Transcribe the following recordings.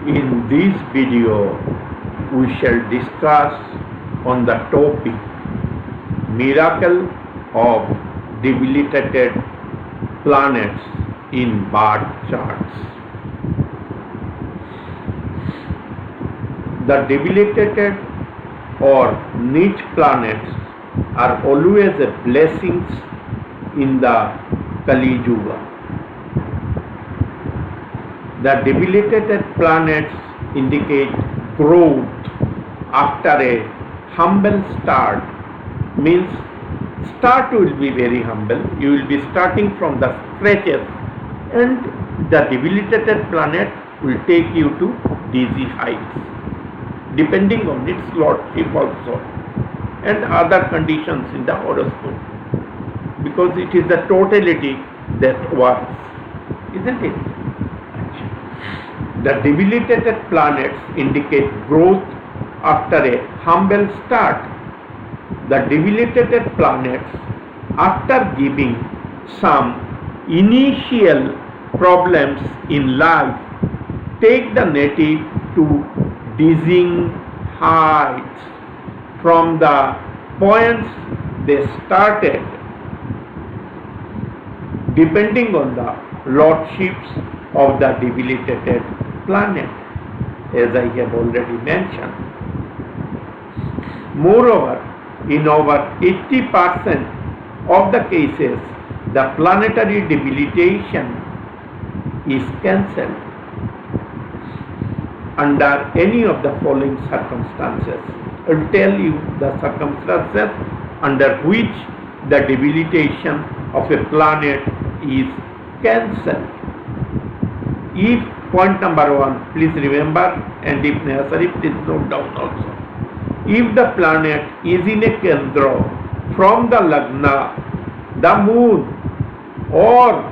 In this video, we shall discuss on the topic miracle of debilitated planets in birth charts. The debilitated or Neech planets are always a blessings in the Kaliyuga. The debilitated planets indicate growth after a humble start, means start will be very humble, you will be starting from the scratches, and the debilitated planet will take you to dizzy heights, depending on its lordship also and other conditions in the horoscope, because it is the totality that works, isn't it? The debilitated planets indicate growth after a humble start. The debilitated planets, after giving some initial problems in life, take the native to dizzying heights from the points they started, depending on the lordships of the debilitated planet, as I have already mentioned. Moreover, in over 80% of the cases, the planetary debilitation is cancelled under any of the following circumstances. I will tell you the circumstances under which the debilitation of a planet is cancelled. If point number 1, please remember, and if necessary, please note down also. If the planet is in a Kendra from the Lagna, the moon, or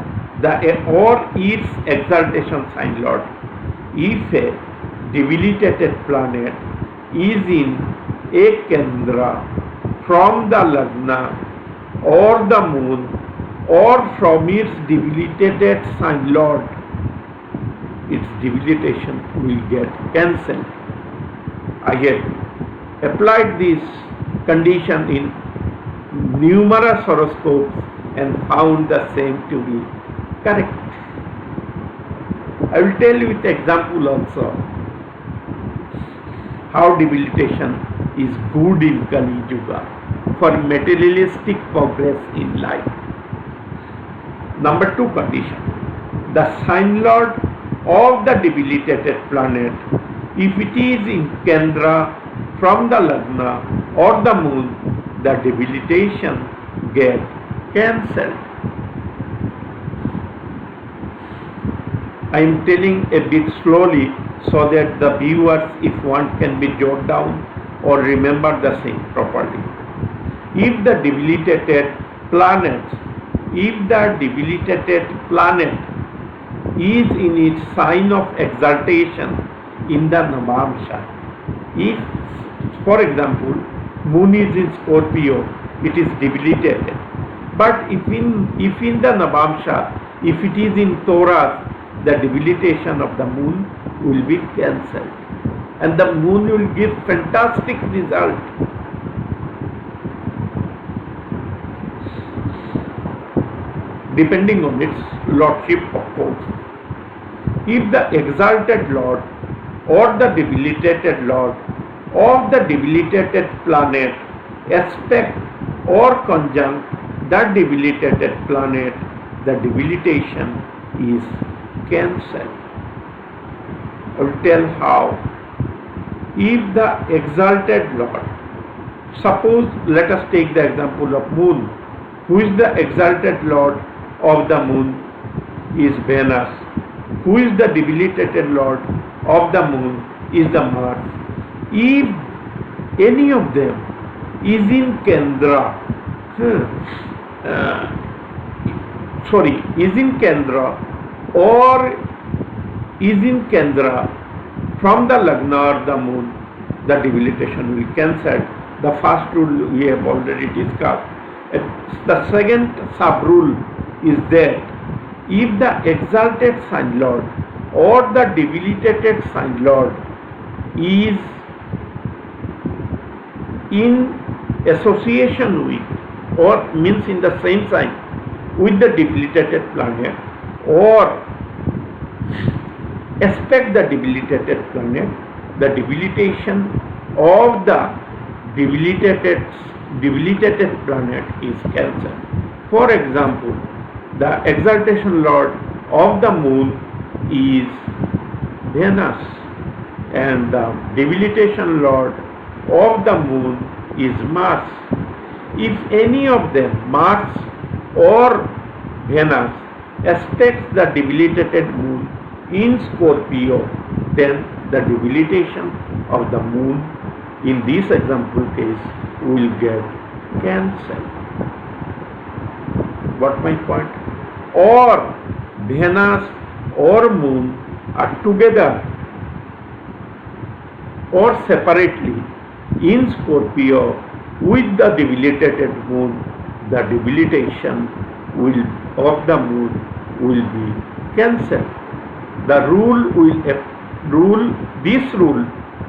its exaltation sign lord, if a debilitated planet is in a Kendra from the Lagna or the moon or from its debilitated sign lord, its debilitation will get cancelled. I have applied this condition in numerous horoscopes and found the same to be correct. I will tell you with example also how debilitation is good in Kaliyuga for materialistic progress in life. Number 2 condition, the sign lord of the debilitated planet, if it is in Kendra from the Lagna or the moon, the debilitation gets cancelled. I am telling a bit slowly so that the viewers, if one can be jot down or remember the same properly. If the debilitated planet is in its sign of exaltation in the Navamsha. If, for example, moon is in Scorpio, it is debilitated. But if in the Navamsha, if it is in Taurus, the debilitation of the moon will be cancelled, and the moon will give fantastic result. Depending on its lordship, of course. If the exalted lord or the debilitated lord of the debilitated planet aspect or conjunct the debilitated planet, the debilitation is cancelled. I will tell how. If the exalted lord, suppose let us take the example of moon, who is the exalted lord of the moon is Venus, who is the debilitated lord of the moon is the Mars. If any of them is in Kendra, or is in Kendra from the Lagna or the moon, the debilitation will cancel. The first rule we have already discussed. The second sub rule is that if the exalted sign lord or the debilitated sign lord is in association with, or means in the same sign with the debilitated planet, or aspect the debilitated planet, the debilitation of the debilitated planet is cancelled. For example, the exaltation lord of the moon is Venus, and the debilitation lord of the moon is Mars. If any of them, Mars or Venus, aspects the debilitated moon in Scorpio, then the debilitation of the moon in this example case will get cancelled. What my point? Or Venus or moon are together or separately in Scorpio with the debilitated moon, the debilitation of the moon will be cancelled. The this rule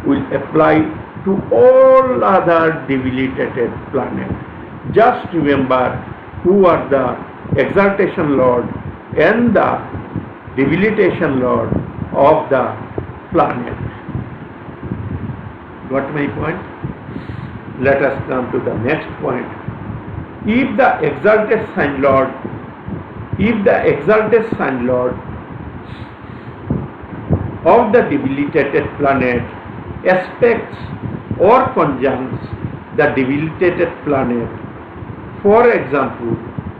will apply to all other debilitated planets. Just remember who are the exaltation lord and the debilitation lord of the planet. Got my point? Let us come to the next point. If the exalted sign lord of the debilitated planet aspects or conjuncts the debilitated planet, for example,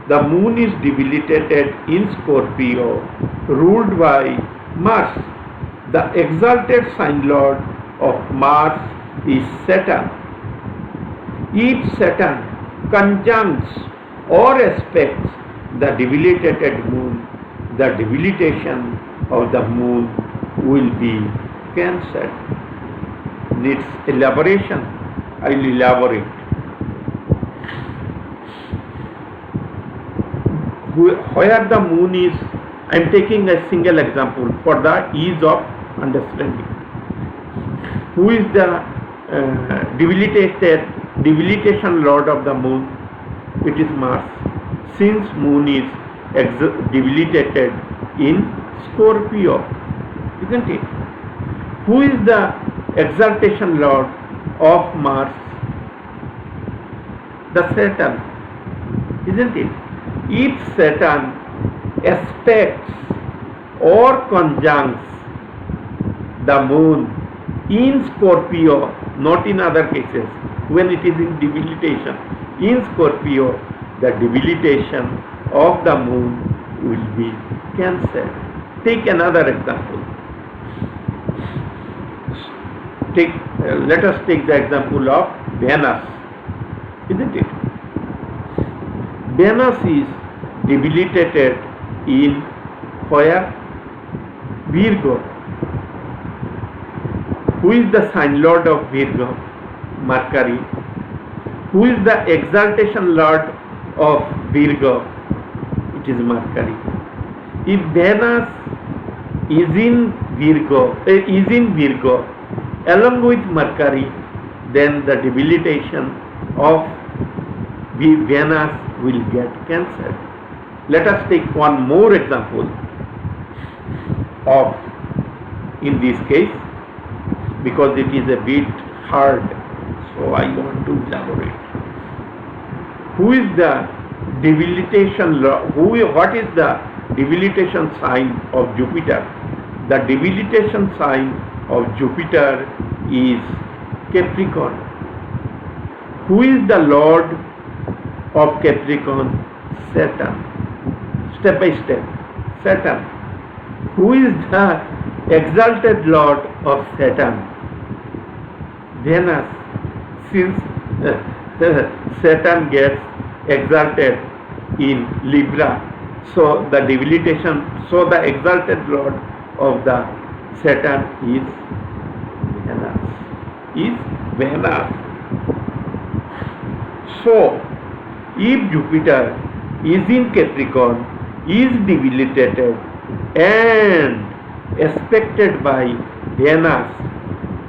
the moon is debilitated in Scorpio, ruled by Mars. The exalted sign lord of Mars is Saturn. If Saturn conjuncts or aspects the debilitated moon, the debilitation of the moon will be cancelled. Needs elaboration. I will elaborate. Where the moon is, I am taking a single example for the ease of understanding. Who is the debilitation lord of the moon? It is Mars. Since moon is debilitated in Scorpio, isn't it? Who is the exaltation lord of Mars? The Saturn, isn't it? If Saturn aspects or conjuncts the moon in Scorpio, not in other cases, when it is in debilitation, in Scorpio, the debilitation of the moon will be cancelled. Take another example. Let us take the example of Venus, isn't it? Venus is debilitated in where? Virgo. Who is the sign lord of Virgo? Mercury. Who is the exaltation lord of Virgo? It is Mercury. If Venus is in Virgo, along with Mercury, then the debilitation of Venus will get cancelled. Let us take one more example of, in this case, because it is a bit hard, so I want to elaborate. Who is the debilitation? What is the debilitation sign of Jupiter? The debilitation sign of Jupiter is Capricorn. Who is the lord of Capricorn? Saturn. Step by step. Saturn. Who is the exalted lord of Saturn? Venus. Since Saturn gets exalted in Libra, so the exalted lord of the Saturn is Venus. So, if Jupiter is in Capricorn, is debilitated, and aspected by Venus.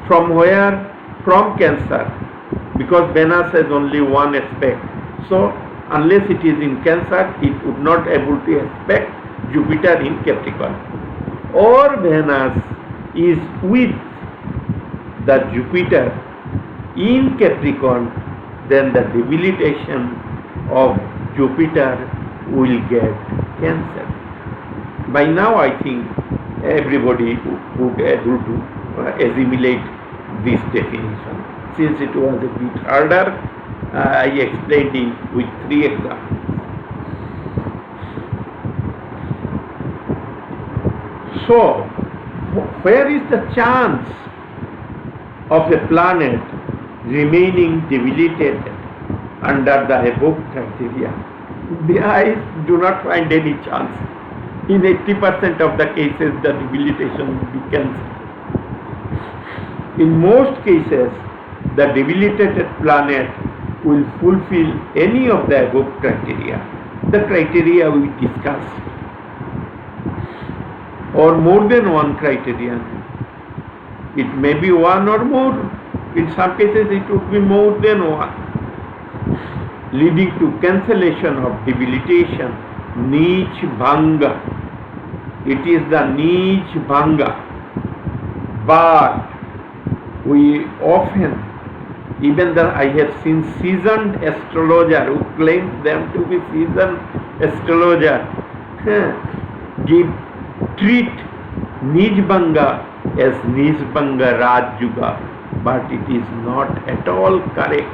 From where? From Cancer, because Venus has only one aspect. So unless it is in Cancer, it would not able to aspect Jupiter in Capricorn. Or Venus is with the Jupiter in Capricorn, then the debilitation of Jupiter will get Cancer. By now I think everybody would able to assimilate this definition. Since it was a bit harder, I explained it with 3 examples. So, where is the chance of a planet remaining debilitated under the above criteria? I do not find any chance. In 80% of the cases, the debilitation will be cancelled. In most cases, the debilitated planet will fulfill any of the above criteria. The criteria we discussed, or more than one criterion. It may be one or more. In some cases, it would be more than one, leading to cancellation of debilitation, Neech Bhang. It is the Neech Bhang. But we often, even though I have seen seasoned astrologer who claim them to be seasoned astrologer, treat Neech Bhang as Neech Bhang Raj Yoga, but it is not at all correct.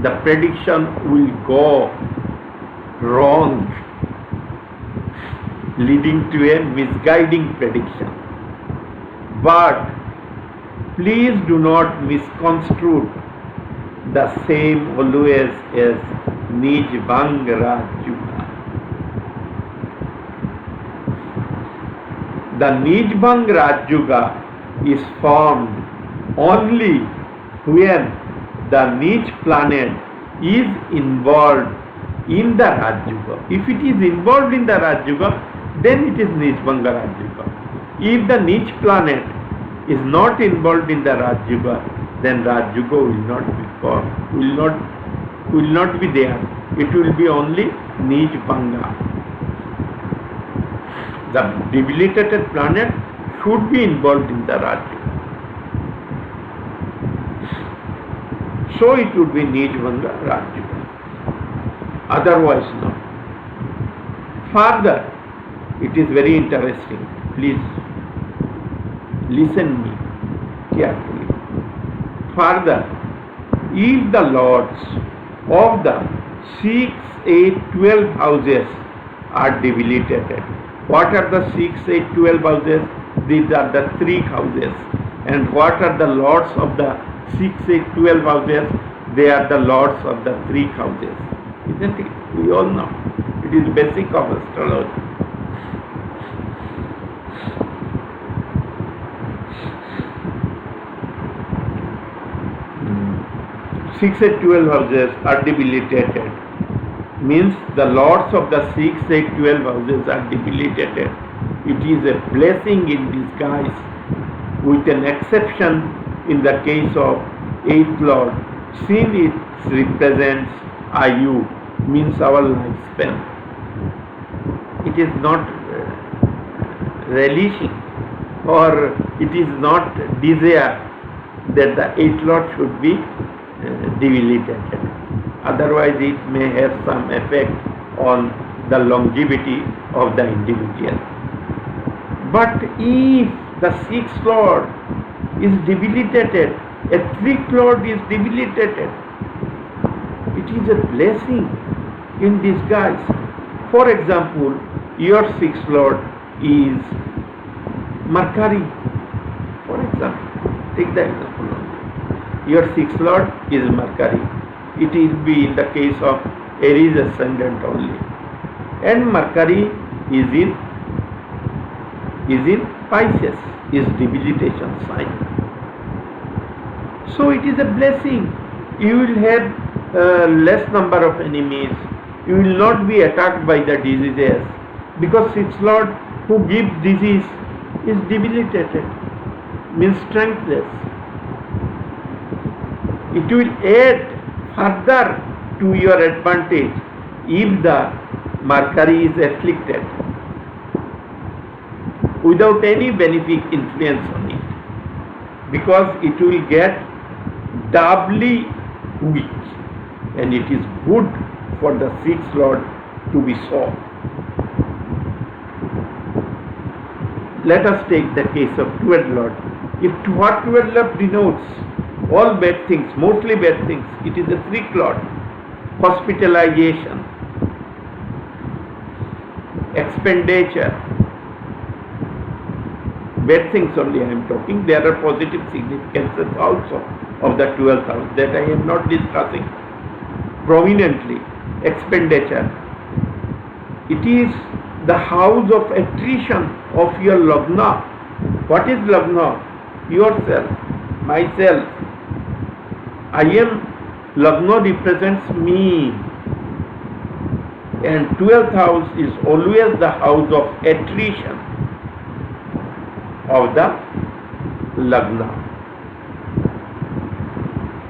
The prediction will go wrong, leading to a misguiding prediction. But please do not misconstrue the same always as Neech Bhang Raj Yoga. The Neech Bhang Raj Yoga is formed only when the Neech planet is involved in the Raj Yoga. If it is involved in the Raj Yoga, then it is Neech Bhang Raj Yoga. If the Neech planet is not involved in the Raj Yoga, then Raj Yoga will not be formed, will not be there. It will be only Neech Bhanga. The debilitated planet should be involved in the Raj Yoga. So it would be Neech Bhanga Raj Yoga. Otherwise no. Further, it is very interesting. Please listen me carefully. Further, if the lords of the 6, 8, 12 houses are debilitated, what are the 6, 8, 12 houses? These are the 3 houses. And what are the lords of the 6, 8, 12 houses? They are the lords of the 3 houses. Isn't it? We all know. It is basic of astrology. Six and 12 houses are debilitated. Means the lords of the 6, 8, 12 houses are debilitated. It is a blessing in disguise, with an exception in the case of 8th lord, since it represents Ayu, means our lifespan. It is not relishing, or it is not desire that the 8th lord should be debilitated. Otherwise it may have some effect on the longevity of the individual. But if the 6th lord is debilitated, a 3rd lord is debilitated, it is a blessing in disguise. For example, your 6th lord is Mercury. For example, take the example only. Your 6th lord is Mercury. It will be in the case of Aries ascendant only. And Mercury is in Pisces, is debilitation sign. So it is a blessing. You will have less number of enemies. You will not be attacked by the diseases, because 6th lord who gives disease is debilitated, means strengthless. It will aid further to your advantage if the Mercury is afflicted without any benefic influence on it, because it will get doubly weak, and it is good for the sixth lord to be so. Let us take the case of 12th lord. If what 12th lord denotes all bad things, mostly bad things, it is the 3rd lord. Hospitalization, expenditure, bad things only I am talking. There are positive significances also of the 12th house that I am not discussing prominently. Expenditure, it is the house of attrition of your Lagna. What is Lagna? Yourself, myself. I am, Lagna represents me, and 12th house is always the house of attrition of the Lagna.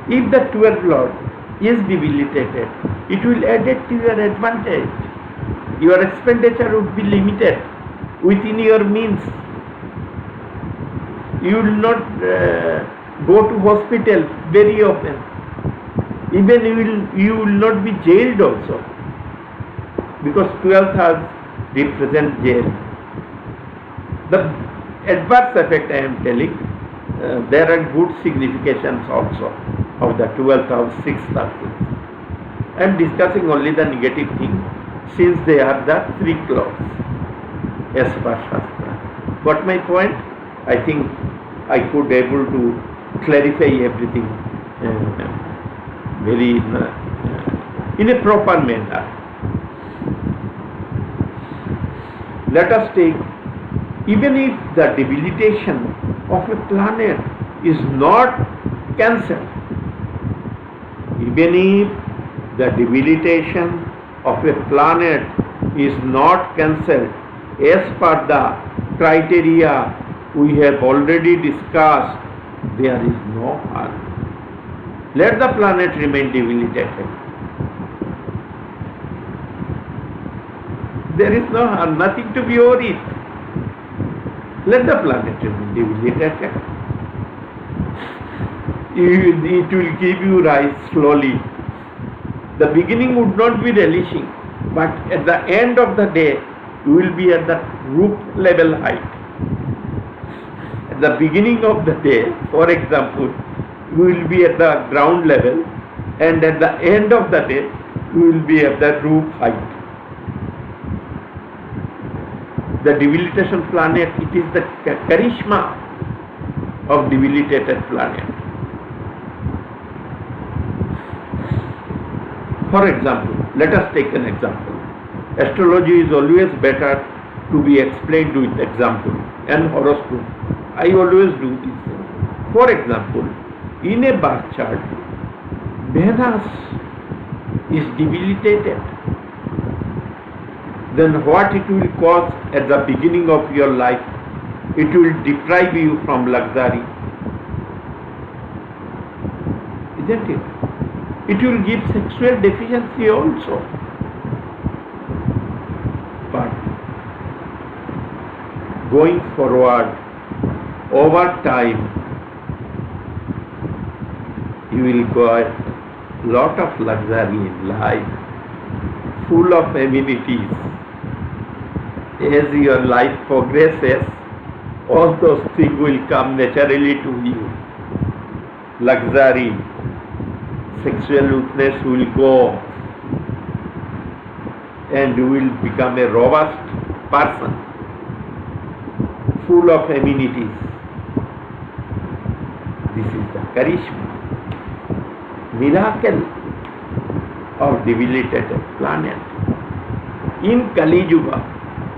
If the 12th lord is debilitated, it will add it to your advantage. Your expenditure would be limited within your means. You will not go to hospital very often. Even you will not be jailed also, because 12th house represents jail. The adverse effect I am telling, there are good significations also of the 12th house, 6th house. I am discussing only the negative thing, since they are the 3 lords as per Shastra. Got my point? I think I could able to clarify everything very in a proper manner. Let us take, even if the debilitation of a planet is not cancelled, even if the debilitation of a planet is not cancelled as per the criteria we have already discussed, there is no harm. Let the planet remain debilitated. There is no harm, nothing to be worried. Let the planet remain debilitated. It will give you rise slowly. The beginning would not be relishing, but at the end of the day, you will be at the roof level height. At the beginning of the day, for example, you will be at the ground level, and at the end of the day, you will be at the roof height. The debilitation planet, it is the charisma of debilitated planet. For example, let us take an example. Astrology is always better to be explained with example, and horoscope. I always do this. For example, in a birth chart, Venus is debilitated. Then what it will cause at the beginning of your life? It will deprive you from luxury. Isn't it? It will give sexual deficiency also. But going forward, over time, you will get lot of luxury in life, full of amenities. As your life progresses, all those things will come naturally to you. Luxury, sexual weakness will go, and you will become a robust person, full of amenities. This is the charisma, miracle of debilitated planet. In Kaliyuga,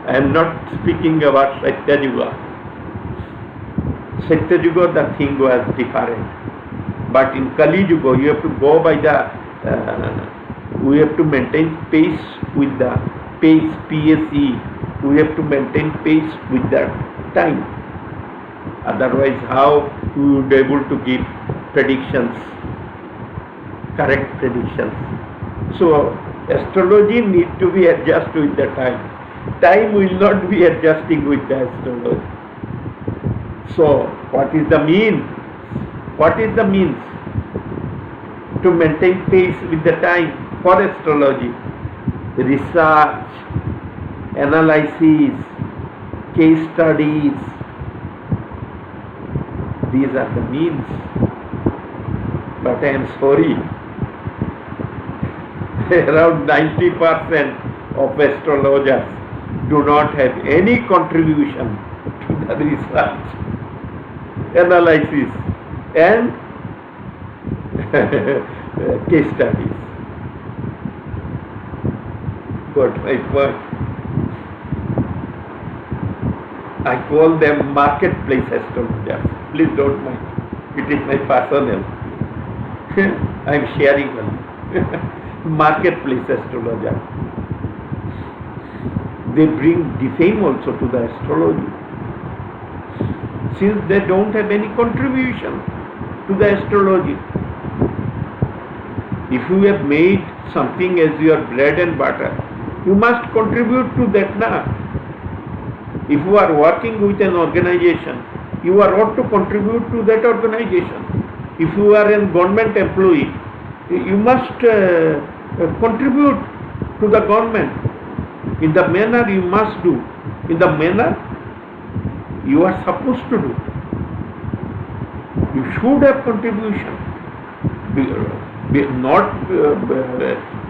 I am not speaking about Satyayuga. Satyayuga, the thing was different. But in Kaliyuga, you have to go by the, we have to maintain pace PSE. We have to maintain pace with the time. Otherwise, how we would be able to give predictions, correct predictions? So, astrology needs to be adjusted with the time. Time will not be adjusting with the astrology. So, what is the mean? What is the means to maintain pace with the time for astrology? Research, analysis, case studies. These are the means. But I am sorry, around 90% of astrologers do not have any contribution to the research, analysis and case studies. Got my point? I call them marketplace astrologers. Please don't mind. It is my personal. I am sharing one. Marketplace astrologer. They bring defame also to the astrology, since they don't have any contribution to the astrology. If you have made something as your bread and butter, you must contribute to that now. If you are working with an organization, you are ought to contribute to that organization. If you are a government employee, you must contribute to the government in the manner you must do, in the manner you are supposed to do. You should have contribution. Not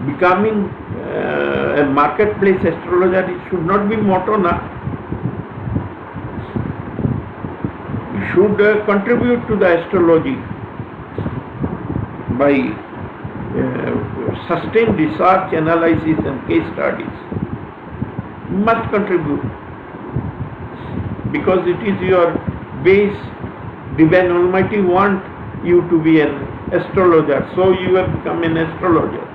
becoming a marketplace astrologer, it should not be motto now. You should contribute to the astrology by sustained research, analysis and case studies. You must contribute because it is your base. Divine Almighty want you to be an astrologer, so you have become an astrologer.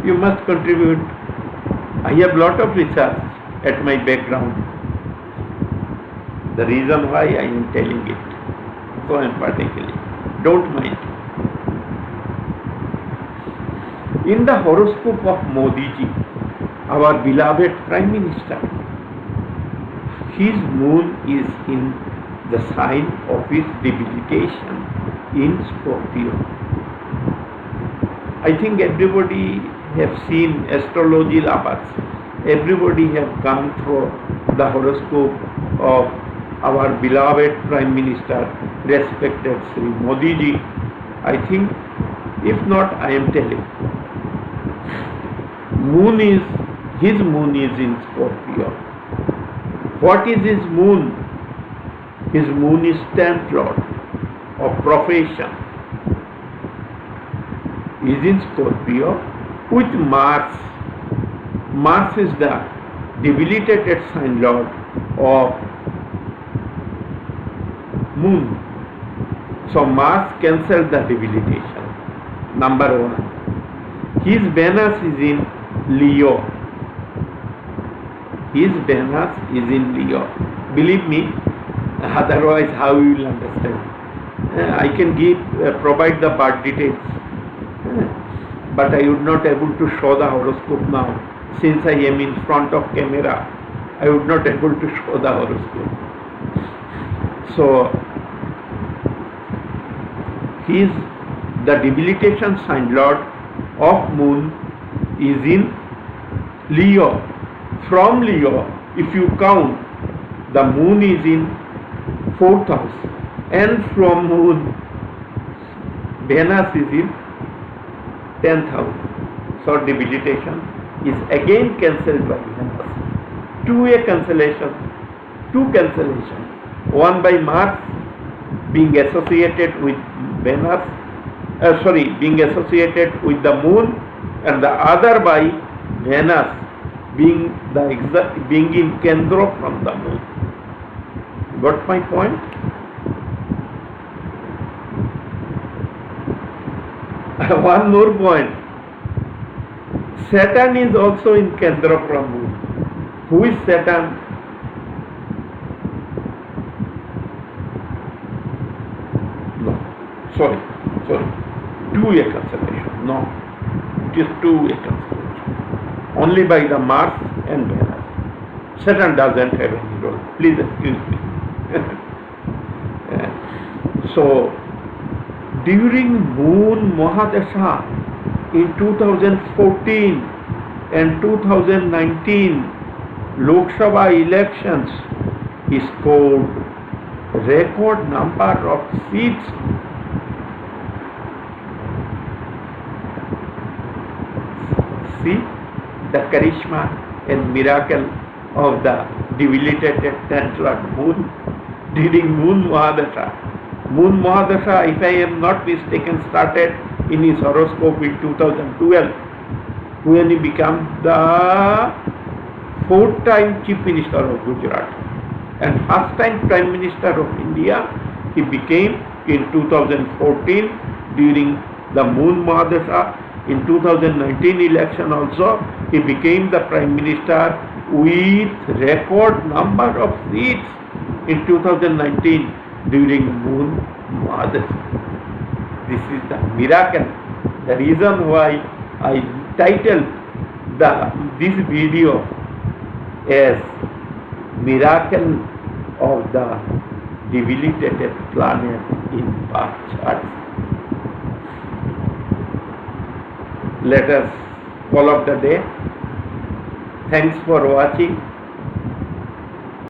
You must contribute. I have lot of research at my background. The reason why I am telling it so emphatically. Don't mind. In the horoscope of Modi ji, our beloved Prime Minister, his moon is in the sign of his debilitation in Scorpio. I think everybody have seen astrology lovers. Everybody have gone through the horoscope of our beloved Prime Minister, respected Sri Modi ji. I think, if not, I am telling. His moon is in Scorpio. What is his moon? His moon is 10th Lord of profession. He is in Scorpio with Mars. Mars is the debilitated sign Lord of moon. So Mars cancels the debilitation. Number one. His Venus is in Leo. His Venus is in Leo. Believe me, otherwise how you will understand? I can provide the birth details, but I would not able to show the horoscope now. Since I am in front of camera, I would not able to show the horoscope. So, the debilitation sign Lord of moon is in Leo. From Leo, if you count, the moon is in 4th house, and from moon, Venus is in 10th house. So debilitation is again cancelled by Venus. Two-way cancellation, two cancellation. One by Mars being associated with Venus, being associated with the moon, and the other by Venus being in Kendra from the moon. Got my point? One more point. Saturn is also in Kendra from moon. Who is Saturn? sorry, two-way cancellation. No, it is two-way cancellation. Only by the Mars and Venus. Saturn doesn't have any role. Please excuse me. So, during Moon Mahadasha in 2014 and 2019 Lok Sabha elections, he scored record number of seats. See the charisma and miracle of the debilitated tenth moon during Moon Mahadasha. Moon Mahadasha, if I am not mistaken, started in his horoscope in 2012 when he became the fourth-time Chief Minister of Gujarat and first-time Prime Minister of India. He became in 2014 during the Moon Mahadasha. In 2019 election also, he became the Prime Minister with record number of seats in 2019 during Moon Mahadasha. This is the miracle. The reason why I titled this video as Miracle of the Debilitated Planet in Birth Charts. Let us call off the day. Thanks for watching.